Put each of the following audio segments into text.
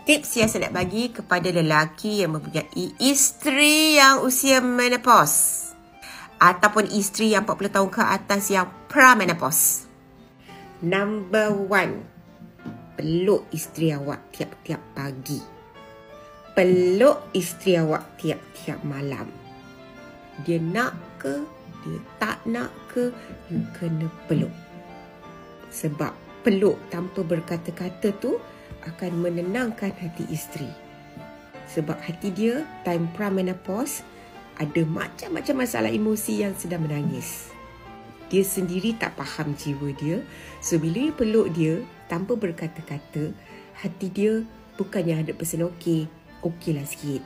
Tips yang saya nak bagi kepada lelaki yang mempunyai isteri yang usia menopause ataupun isteri yang 40 tahun ke atas yang pra-menopause. Number 1, peluk isteri awak tiap-tiap pagi. Peluk isteri awak tiap-tiap malam. Dia nak ke, dia tak nak ke, you kena peluk. Sebab peluk tanpa berkata-kata tu akan menenangkan hati isteri. Sebab hati dia time pra-menopause ada macam-macam masalah emosi yang sedang menangis. Dia sendiri tak faham jiwa dia. So bila you peluk dia tanpa berkata-kata, hati dia bukannya 100% okey lah sikit.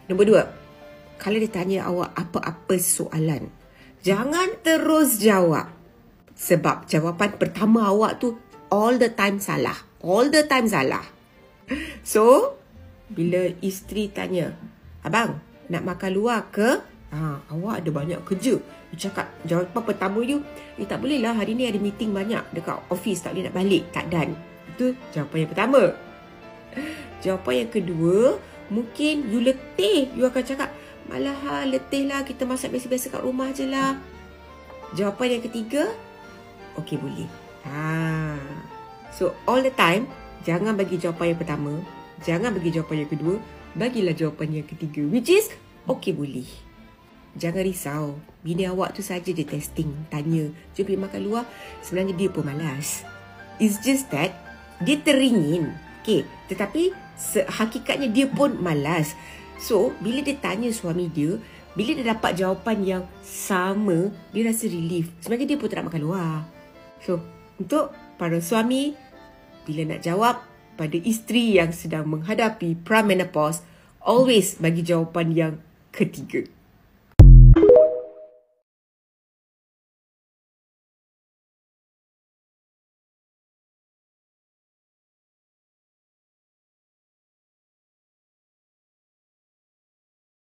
Nombor 2, kalau dia tanya awak apa-apa soalan, jangan terus jawab. Sebab jawapan pertama awak tu all the time salah. So, bila isteri tanya, abang, nak makan luar ke? Awak ada banyak kerja. You cakap jawapan pertama you, tak boleh lah, hari ni ada meeting banyak dekat office, tak boleh nak balik, tak dan. Itu jawapan yang pertama. Jawapan yang kedua, mungkin you letih. You akan cakap, malah letih lah, kita masak biasa-biasa kat rumah je lah. Jawapan yang ketiga, okey boleh. So all the time, jangan bagi jawapan yang pertama, jangan bagi jawapan yang kedua, bagilah jawapan yang ketiga, which is okey boleh. Jangan risau, bini awak tu saja dia testing, tanya, jom pergi makan luar, sebenarnya dia pun malas. It's just that dia teringin, tetapi hakikatnya dia pun malas. So bila dia tanya suami dia, bila dia dapat jawapan yang sama, dia rasa relief. Sebenarnya dia pun tak nak makan luar. So untuk para suami, bila nak jawab pada isteri yang sedang menghadapi pra-menopause, always bagi jawapan yang ketiga.